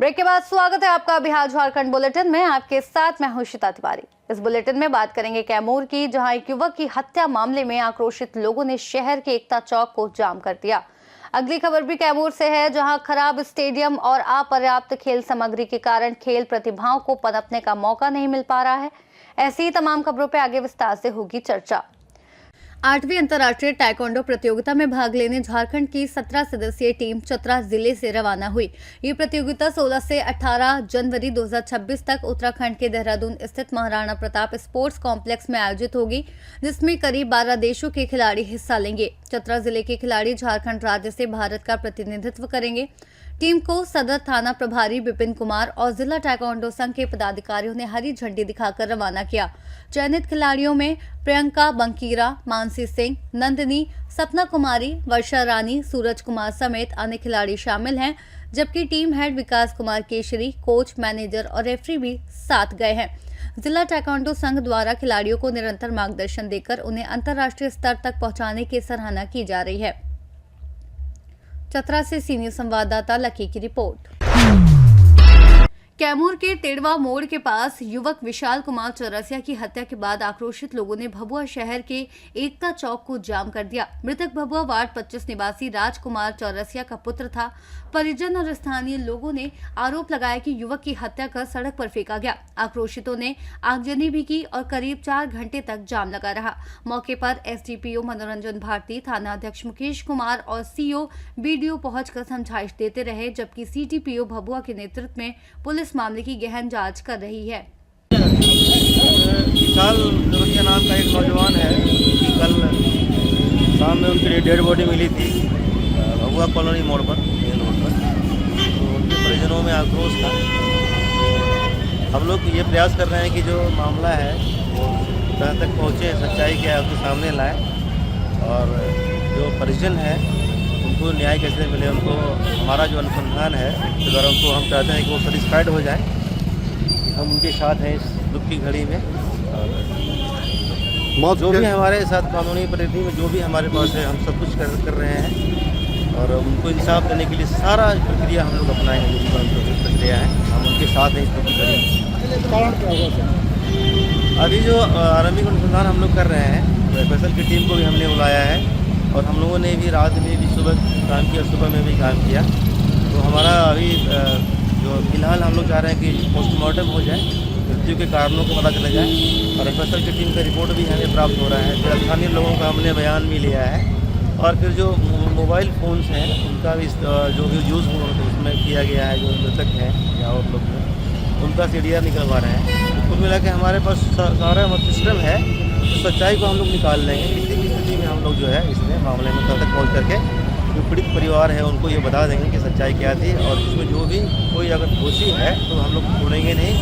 Break के बाद स्वागत है आपका बिहार झारखंड बुलेटिन में। आपके साथ मैं हूं श्वेता तिवारी। इस बुलेटिन में बात करेंगे कैमूर की, जहां एक युवक की हत्या मामले में आक्रोशित लोगों ने शहर के एकता चौक को जाम कर दिया। अगली खबर भी कैमूर से है, जहां खराब स्टेडियम और अपर्याप्त खेल सामग्री के कारण खेल प्रतिभाओं को पनपने का मौका नहीं मिल पा रहा है। ऐसी ही तमाम खबरों पर आगे विस्तार से होगी चर्चा। 8वीं अंतर्राष्ट्रीय ताइक्वांडो प्रतियोगिता में भाग लेने झारखंड की 17 सदस्यीय टीम चतरा जिले से रवाना हुई। ये प्रतियोगिता 16 से 18 जनवरी 2026 तक उत्तराखंड के देहरादून स्थित महाराणा प्रताप स्पोर्ट्स कॉम्प्लेक्स में आयोजित होगी, जिसमें करीब 12 देशों के खिलाड़ी हिस्सा लेंगे। चतरा जिले के खिलाड़ी झारखंड राज्य से भारत का प्रतिनिधित्व करेंगे। टीम को सदर थाना प्रभारी विपिन कुमार और जिला ताइक्वांडो संघ के पदाधिकारियों ने हरी झंडी दिखाकर रवाना किया। चयनित खिलाड़ियों में प्रियंका बंकीरा, मानसी सिंह, नंदिनी, सपना कुमारी, वर्षा रानी, सूरज कुमार समेत अन्य खिलाड़ी शामिल हैं, जबकि टीम हेड विकास कुमार केशरी, कोच, मैनेजर और रेफरी भी साथ गए हैं। जिला ताइक्वांडो संघ द्वारा खिलाड़ियों को निरंतर मार्गदर्शन देकर उन्हें अंतर्राष्ट्रीय स्तर तक पहुंचाने की सराहना की जा रही है। चतरा से सीनियर संवाददाता लकी की रिपोर्ट। कैमूर के तेड़वा मोड़ के पास युवक विशाल कुमार चौरसिया की हत्या के बाद आक्रोशित लोगों ने भभुआ शहर के एकता चौक को जाम कर दिया। मृतक भभुआ वार्ड 25 निवासी राजकुमार चौरसिया का पुत्र था। परिजन और स्थानीय लोगों ने आरोप लगाया कि युवक की हत्या कर सड़क पर फेंका गया। आक्रोशितों ने आगजनी भी की और करीब 4 घंटे तक जाम लगा रहा। मौके पर एसडीपीओ मनोरंजन भारती, थाना अध्यक्ष मुकेश कुमार और सीओ बीडीओ पहुंचकर समझाइश देते रहे, जबकि सीटीपीओ भभुआ के नेतृत्व में पुलिस मामले की गहन जांच कर रही है। विशाल चौरसिया नाम का एक नौजवान है कि कल शाम में उनकी डेड बॉडी मिली थी भभुआ कॉलोनी मोड़ पर, मेन रोड पर। तो उनके परिजनों में आक्रोश था। हम लोग ये प्रयास कर रहे हैं कि जो मामला है वो तह तक पहुँचे, सच्चाई के आपके सामने लाए और जो परिजन है उनको न्याय कैसे मिले। उनको हमारा जो अनुसंधान है अगर उनको हम चाहते हैं कि वो सेटिस्फाइड हो जाए कि हम उनके साथ हैं इस दुख की घड़ी में। और जो भी हमारे साथ कानूनी परिधि में जो भी हमारे पास है हम सब कुछ कर रहे हैं और उनको इंसाफ देने के लिए सारा प्रक्रिया हम लोग अपनाएंगे। जो प्रक्रिया है हम उनके साथ हैं इस दुख की घड़ी में। कारण क्या होगा? अभी जो आरंभिक अनुसंधान हम लोग कर रहे हैं, फैसल की टीम को भी हमने बुलाया है और हम लोगों ने भी रात में भी सुबह काम किया, सुबह में भी काम किया। तो हमारा अभी जो फिलहाल हम लोग चाह रहे हैं कि पोस्टमार्टम हो जाए, मृत्यु के कारणों को पता चला जाए और एफएसएल की टीम का रिपोर्ट भी हमें प्राप्त हो रहा है। फिर स्थानीय लोगों का हमने बयान भी लिया है और फिर जो मोबाइल फ़ोन्स हैं उनका भी जो भी यूज़ उसमें किया गया है, जो मृतक हैं या और लोग हैं उनका सीडीआर निकलवा रहे हैं। कुल मिला के हमारे पास सारा सिस्टम है, तो सच्चाई को हम लोग निकाल लेंगे। किसी भी स्थिति में हम लोग जो है इसमें मामले में तक पहुँच करके जो पीड़ित परिवार है उनको ये बता देंगे कि सच्चाई क्या थी और इसमें जो भी कोई अगर दोषी है तो हम लोग छोड़ेंगे नहीं।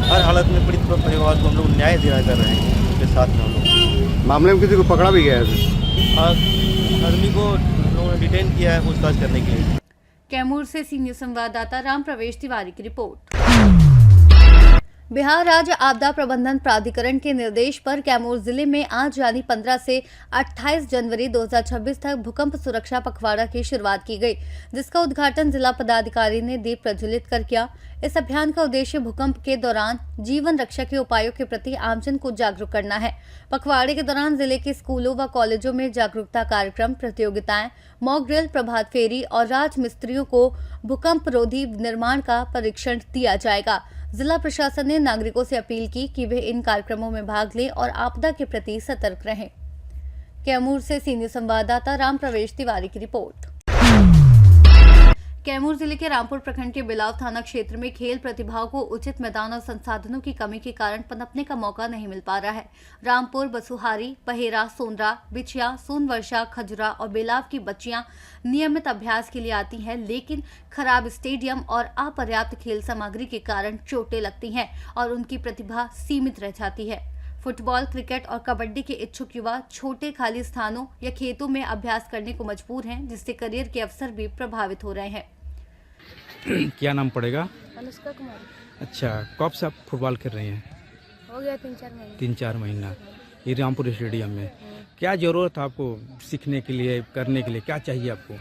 हर हालत में पीड़ित परिवार को हम लोग न्याय दिया कर रहे हैं उनके साथ में। हम लोग मामले में किसी को पकड़ा भी गया है? आदमी को हम लोगों ने डिटेन किया है पूछताछ करने के लिए। कैमूर से सीनियर संवाददाता राम प्रवेश तिवारी की रिपोर्ट। बिहार राज्य आपदा प्रबंधन प्राधिकरण के निर्देश पर कैमूर जिले में आज यानी 15 से 28 जनवरी 2026 तक भूकंप सुरक्षा पखवाड़ा की शुरुआत की गई, जिसका उद्घाटन जिला पदाधिकारी ने दीप प्रज्वलित कर किया। इस अभियान का उद्देश्य भूकंप के दौरान जीवन रक्षा के उपायों के प्रति आमजन को जागरूक करना है। पखवाड़े के दौरान जिले के स्कूलों व कॉलेजों में जागरूकता कार्यक्रम, प्रतियोगिताएं, मॉक ड्रिल, प्रभात फेरी और राजमिस्त्रियों को भूकंप रोधी निर्माण का परीक्षण दिया जाएगा। जिला प्रशासन ने नागरिकों से अपील की कि वे इन कार्यक्रमों में भाग लें और आपदा के प्रति सतर्क रहें। कैमूर से सीनियर संवाददाता राम प्रवेश तिवारी की रिपोर्ट। कैमूर जिले के रामपुर प्रखंड के बिलाव थाना क्षेत्र में खेल प्रतिभाओं को उचित मैदान और संसाधनों की कमी के कारण पनपने का मौका नहीं मिल पा रहा है। रामपुर, बसुहारी, पहेरा, सोनरा, बिछिया, सोनवर्षा, खजुरा और बेलाव की बच्चियां नियमित अभ्यास के लिए आती हैं, लेकिन खराब स्टेडियम और अपर्याप्त खेल सामग्री के कारण चोटें लगती हैं और उनकी प्रतिभा सीमित रह जाती है। फुटबॉल, क्रिकेट और कबड्डी के इच्छुक युवा छोटे खाली स्थानों या खेतों में अभ्यास करने को मजबूर हैं, जिससे करियर के अवसर भी प्रभावित हो रहे हैं। क्या नाम पड़ेगा? अनुष्का कुमारी। अच्छा, कब से आप फुटबॉल खेल रहे हैं? हो गया 3-4 महीने। 3-4 महीना। ये रामपुर स्टेडियम में क्या जरूरत है आपको सीखने के लिए, करने के लिए क्या चाहिए आपको?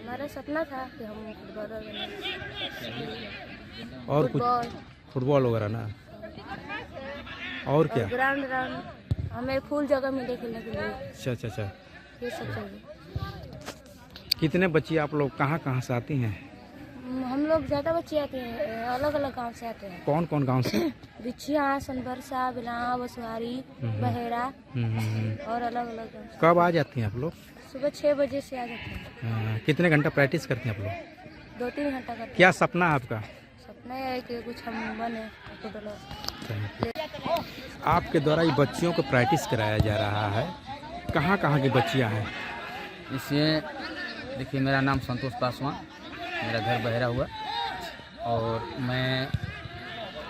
हमारा सपना था कि हम फुटबॉलर बने। और कुछ फुटबॉल फुटबॉल वगैरह ना, और क्या? ग्राउंड हमें फुल जगह मिले खेलने के लिए, अच्छा अच्छा अच्छा। ये सब चाहिए। कितने बच्चे आप लोग कहाँ कहाँ से आती हैं? हम लोग ज़्यादा बच्चे आते हैं, अलग अलग गांव से आते हैं। कौन कौन गांव से? बिछिया, सोनबरसा, बिलावा, बसुहारी, बहेरा और अलग अलग गाँव से। कब आ जाती हैं आप लोग? सुबह 6 बजे से आ जाते हैं। कितने घंटा प्रैक्टिस करते हैं आप लोग? 2-3 घंटा करते हैं। क्या सपना है आपका? सपना है कि कुछ हम बने फुटबॉलर। आपके द्वारा ये बच्चियों को प्रैक्टिस कराया जा रहा है, कहाँ कहाँ की बच्चियाँ हैं? इसमें देखिए, मेरा नाम संतोष पासवान, मेरा घर बहेरा हुआ, और मैं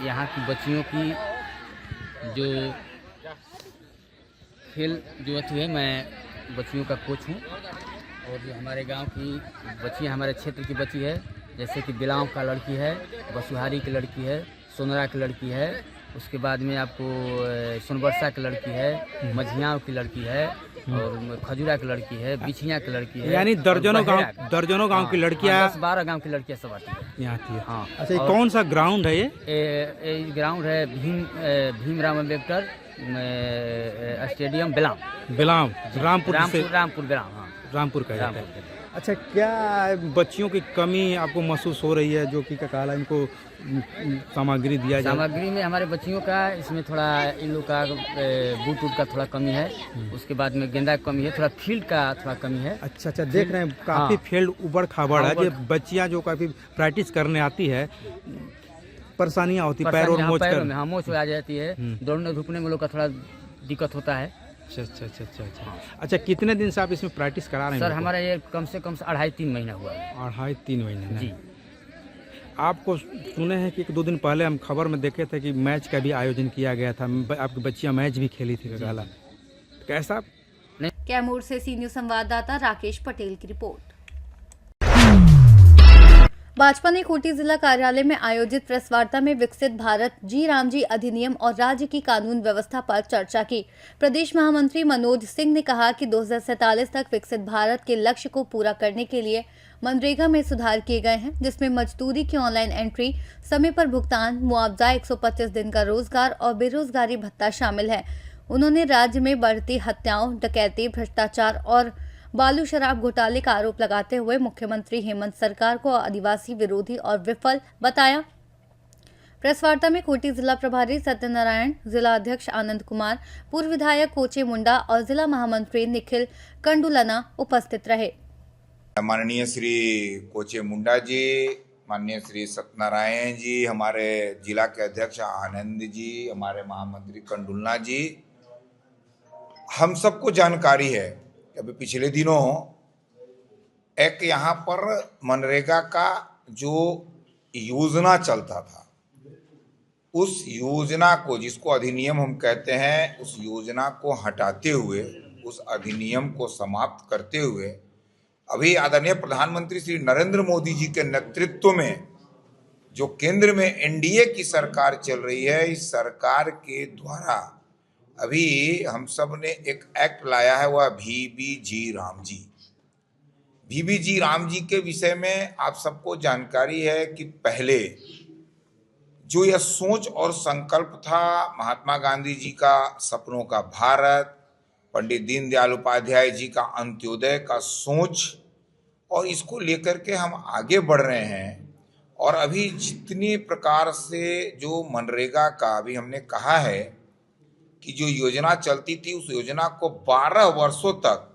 यहाँ की बच्चियों की जो खेल जो अथी है, मैं बच्चियों का कोच हूँ। और जो हमारे गांव की बच्चियाँ, हमारे क्षेत्र की बच्ची है, जैसे कि बिलाव का लड़की है, बसुहारी की लड़की है, सोनरा की लड़की है, उसके बाद में आपको सोनबरसा की लड़की है, मझियाँव की लड़की है, और खजूरा की लड़की है, बिछिया की लड़की है, यानी दर्जनों गांव की लड़कियाँ, 10-12 गांव की लड़कियाँ सब आती है यहाँ आती है। हाँ। अच्छा, ये कौन सा ग्राउंड है ये? ग्राउंड है भीमराव अम्बेडकर स्टेडियम बिलाव, रामपुर बिलाव। हाँ, रामपुर का जाता है। अच्छा, क्या बच्चियों की कमी आपको महसूस हो रही है, जो कि क्या कहा इनको सामग्री दिया जाए? सामग्री में हमारे बच्चियों का इसमें थोड़ा इन लोग का बूट का थोड़ा कमी है, उसके बाद में गेंदा की कमी है, थोड़ा फील्ड का थोड़ा कमी है। अच्छा अच्छा, देख रहे हैं काफी फील्ड उबड़ खाबड़ है। ये बच्चियां जो काफी प्रैक्टिस करने आती है, परेशानियां होती, पैर और मोच मोच आ जाती है, दौड़ने धूपने में लोग का थोड़ा दिक्कत होता है। अच्छा अच्छा अच्छा अच्छा अच्छा। अच्छा, कितने दिन से आप इसमें प्रैक्टिस करा रहे हैं? सर, हमारा ये कम से कम 2.5-3 महीना हुआ है। 2.5-3 महीने जी। आपको सुने हैं कि 1-2 दिन पहले हम खबर में देखे थे कि मैच का भी आयोजन किया गया था, आपकी बच्चियां मैच भी खेली थी गला, कैसा? कैमूर से सी न्यूज संवाददाता राकेश पटेल की रिपोर्ट। भाजपा ने खूंटी जिला कार्यालय में आयोजित प्रेस वार्ता में विकसित भारत जी रामजी अधिनियम और राज्य की कानून व्यवस्था पर चर्चा की। प्रदेश महामंत्री मनोज सिंह ने कहा कि 2047 तक विकसित भारत के लक्ष्य को पूरा करने के लिए मनरेगा में सुधार किए गए हैं, जिसमें मजदूरी की ऑनलाइन एंट्री, समय पर भुगतान, मुआवजा, 125 दिन का रोजगार और बेरोजगारी भत्ता शामिल है। उन्होंने राज्य में बढ़ती हत्याओं, डकैती, भ्रष्टाचार और बालू शराब घोटाले का आरोप लगाते हुए मुख्यमंत्री हेमंत सरकार को आदिवासी विरोधी और विफल बताया। प्रेस वार्ता में खूंटी जिला प्रभारी सत्यनारायण, जिला अध्यक्ष आनंद कुमार, पूर्व विधायक कोचे मुंडा और जिला महामंत्री निखिल कंडुलना उपस्थित रहे। माननीय श्री कोचे मुंडा जी, माननीय श्री सत्यनारायण जी, हमारे जिला के अध्यक्ष आनंद जी, हमारे महामंत्री कंडुलना जी, हम सबको जानकारी है कि अभी पिछले दिनों एक यहाँ पर मनरेगा का जो योजना चलता था, उस योजना को, जिसको अधिनियम हम कहते हैं, उस योजना को हटाते हुए, उस अधिनियम को समाप्त करते हुए अभी आदरणीय प्रधानमंत्री श्री नरेंद्र मोदी जी के नेतृत्व में जो केंद्र में एनडीए की सरकार चल रही है, इस सरकार के द्वारा अभी हम सब ने एक एक्ट लाया है, वह VBG रामजी। VBG रामजी के विषय में आप सबको जानकारी है कि पहले जो यह सोच और संकल्प था महात्मा गांधी जी का सपनों का भारत, पंडित दीनदयाल उपाध्याय जी का अंत्योदय का सोच, और इसको लेकर के हम आगे बढ़ रहे हैं। और अभी जितनी प्रकार से जो मनरेगा का अभी हमने कहा है कि जो योजना चलती थी, उस योजना को 12 वर्षों तक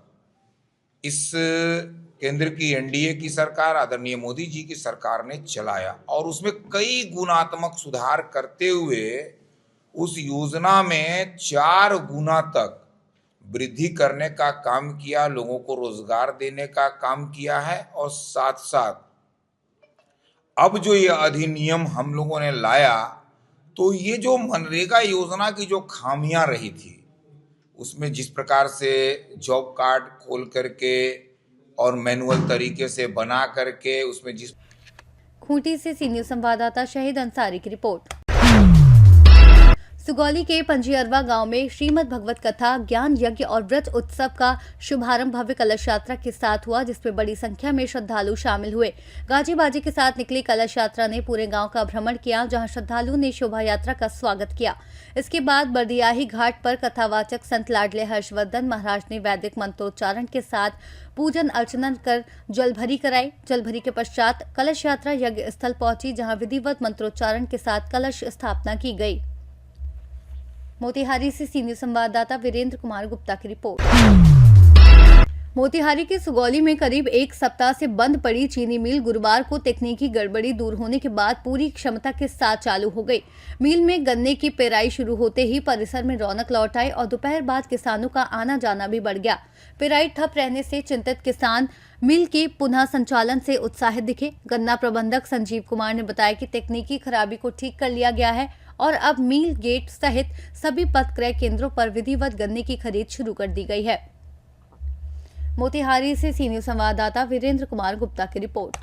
इस केंद्र की एनडीए की सरकार, आदरणीय मोदी जी की सरकार ने चलाया, और उसमें कई गुणात्मक सुधार करते हुए उस योजना में 4 गुना तक वृद्धि करने का काम किया, लोगों को रोजगार देने का काम किया है। और साथ साथ अब जो ये अधिनियम हम लोगों ने लाया, तो ये जो मनरेगा योजना की जो खामियां रही थी, उसमें जिस प्रकार से जॉब कार्ड खोल करके और मैनुअल तरीके से बना करके उसमें जिस खूंटी से सी न्यूज संवाददाता शहीद अंसारी की रिपोर्ट। सुगौली के पंजीअरवा गांव में श्रीमद् भगवत कथा, ज्ञान यज्ञ और व्रत उत्सव का शुभारंभ भव्य कलश यात्रा के साथ हुआ, जिसमें बड़ी संख्या में श्रद्धालु शामिल हुए। गाजी बाजी के साथ निकली कलश यात्रा ने पूरे गांव का भ्रमण किया, जहां श्रद्धालुओं ने शोभा यात्रा का स्वागत किया। इसके बाद बरदियाही घाट पर कथावाचक संत लाडले हर्षवर्धन महाराज ने वैदिक मंत्रोच्चारण के साथ पूजन अर्चना कर जलभरी कराई। जलभरी के पश्चात कलश यात्रा यज्ञ स्थल पहुंची, जहां विधिवत मंत्रोच्चारण के साथ कलश स्थापना की गई। मोतिहारी से सीनियर संवाददाता वीरेंद्र कुमार गुप्ता की रिपोर्ट। मोतिहारी के सुगौली में करीब एक सप्ताह से बंद पड़ी चीनी मिल गुरुवार को तकनीकी गड़बड़ी दूर होने के बाद पूरी क्षमता के साथ चालू हो गई। मिल में गन्ने की पेराई शुरू होते ही परिसर में रौनक लौट आई और दोपहर बाद किसानों का आना जाना भी बढ़ गया। पेराई ठप रहने से चिंतित किसान मिल के पुनः संचालन से उत्साहित दिखे। गन्ना प्रबंधक संजीव कुमार ने बताया कि तकनीकी खराबी को ठीक कर लिया गया है और अब मिल गेट सहित सभी पथ क्रय केंद्रों पर विधिवत गन्ने की खरीद शुरू कर दी गई है। मोतिहारी से सीनियर संवाददाता वीरेंद्र कुमार गुप्ता की रिपोर्ट।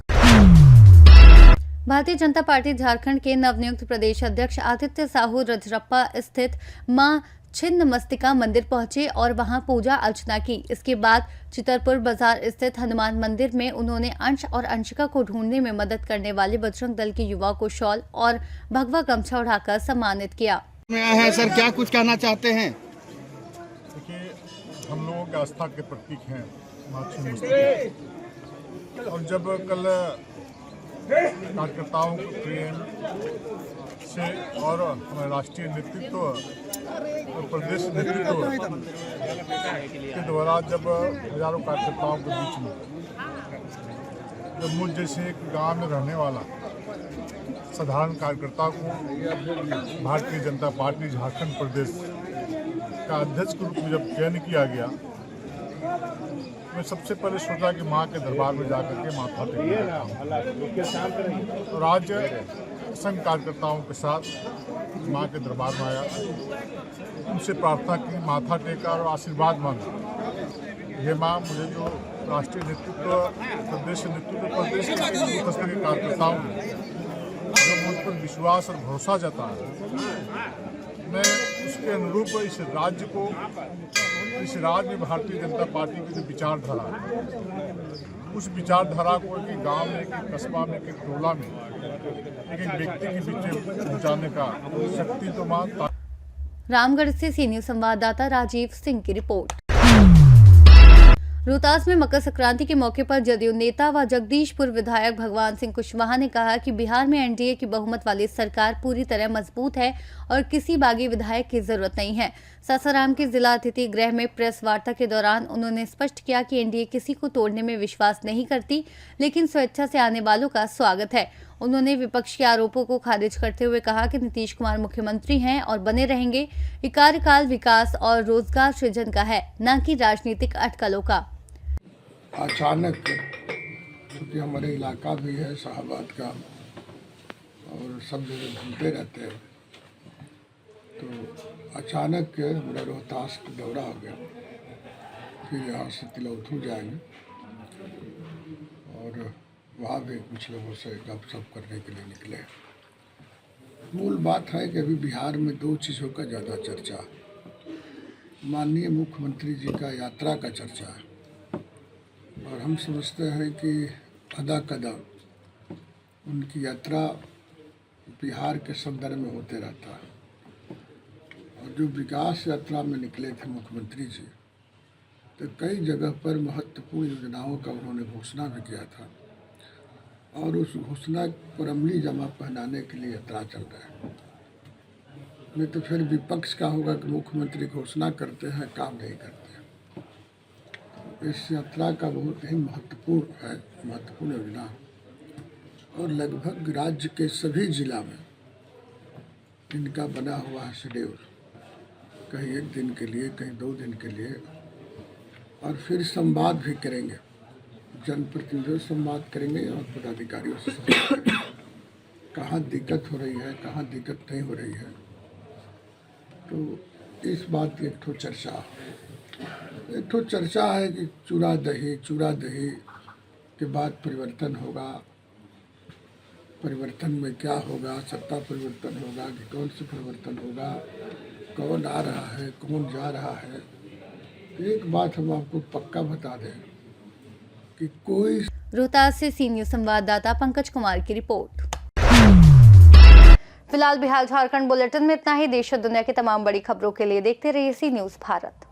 भारतीय जनता पार्टी झारखंड के नवनियुक्त प्रदेश अध्यक्ष आदित्य साहू रजरप्पा स्थित मां छिन्नमस्तिका मंदिर पहुंचे और वहां पूजा अर्चना की। इसके बाद चितरपुर बाजार स्थित हनुमान मंदिर में उन्होंने अंश और अंशिका को ढूंढने में मदद करने वाले बजरंग दल के युवाओं को शॉल और भगवा गमछा उड़ाकर सम्मानित किया। सर, क्या कुछ कहना चाहते हैं? देखिए, हम लोगों के आस्था के प्रतीक हैं मां छिन्नमस्तिका, और जब कल कार्यकर्ताओं को प्रेम से और हमारे राष्ट्रीय नेतृत्व और प्रदेश नेतृत्व के द्वारा जब हजारों कार्यकर्ताओं के बीच में जब मुझ जैसे एक गांव में रहने वाला साधारण कार्यकर्ता को भारतीय जनता पार्टी झारखंड प्रदेश का अध्यक्ष के रूप में जब चयन किया गया, मैं सबसे पहले सोचा कि मां के दरबार में जाकर के माथा टेकना हूँ। और आज संघ कार्यकर्ताओं के साथ मां के दरबार में आया, उनसे प्रार्थना की, माथा टेका और आशीर्वाद मांगा। ये मां, मुझे जो राष्ट्रीय नेतृत्व, प्रदेश नेतृत्व, प्रदेश के कार्यकर्ताओं ने जो मुझ पर विश्वास और भरोसा जताया, मैं उसके अनुरूप इस राज्य को, इस राज्य में भारतीय जनता पार्टी की जो विचारधारा है, उस विचारधारा को एक गांव में, एक कस्बा में, एक टोला में, एक व्यक्ति के बीच पहुंचाने का शक्ति तो मां। रामगढ़ से सीनियर संवाददाता राजीव सिंह की रिपोर्ट। रोहतास में मकर संक्रांति के मौके पर जदयू नेता व जगदीशपुर विधायक भगवान सिंह कुशवाहा ने कहा कि बिहार में एनडीए की बहुमत वाली सरकार पूरी तरह मजबूत है और किसी बागी विधायक की जरूरत नहीं है। सासाराम के जिला अतिथि गृह में प्रेस वार्ता के दौरान उन्होंने स्पष्ट किया कि एनडीए किसी को तोड़ने में विश्वास नहीं करती, लेकिन स्वेच्छा से आने वालों का स्वागत है। उन्होंने विपक्ष के आरोपों को खारिज करते हुए कहा कि नीतीश कुमार मुख्यमंत्री हैं और बने रहेंगे। ये कार्यकाल विकास और रोजगार सृजन का है, न कि राजनीतिक अटकलों का। अचानक, क्योंकि हमारे इलाका भी है शाहबाद का और सब जगह घूमते रहते हैं, तो अचानक मेरा रोहतास का दौरा हो गया। फिर यहाँ से तिलौथू जाएंगे और वहाँ भी कुछ लोगों से गपशप करने के लिए निकले। मूल बात है कि अभी बिहार में दो चीज़ों का ज़्यादा चर्चा है। माननीय मुख्यमंत्री जी का यात्रा का चर्चा है और हम समझते हैं कि अदा कदम उनकी यात्रा बिहार के संदर्भ में होते रहता है। और जो विकास यात्रा में निकले थे मुख्यमंत्री जी, तो कई जगह पर महत्वपूर्ण योजनाओं का उन्होंने घोषणा भी किया था और उस घोषणा पर अमली जमा पहनाने के लिए यात्रा चल रहा है। नहीं तो फिर विपक्ष का होगा कि मुख्यमंत्री घोषणा करते हैं, काम नहीं करते। इस यात्रा का बहुत ही महत्वपूर्ण योजना और लगभग राज्य के सभी जिला में इनका बना हुआ है शेड्यूल, कहीं एक दिन के लिए, कहीं 2 दिन के लिए। और फिर संवाद भी करेंगे, जनप्रतिनिधियों से संवाद करेंगे और पदाधिकारियों से संवाद करेंगे, कहाँ दिक्कत हो रही है, कहाँ दिक्कत नहीं हो रही है। तो इस बात की एक चर्चा है कि चूड़ा दही के बाद परिवर्तन होगा। परिवर्तन में क्या होगा, सत्ता परिवर्तन होगा कि कौन से परिवर्तन होगा, कौन आ रहा है, कौन जा रहा है। एक बात हम आपको पक्का बता दें कि कोई रोहतास से सी न्यूज संवाददाता पंकज कुमार की रिपोर्ट। फिलहाल बिहार झारखंड बुलेटिन में इतना ही। देश और दुनिया की तमाम बड़ी खबरों के लिए देखते रहिए सी न्यूज भारत।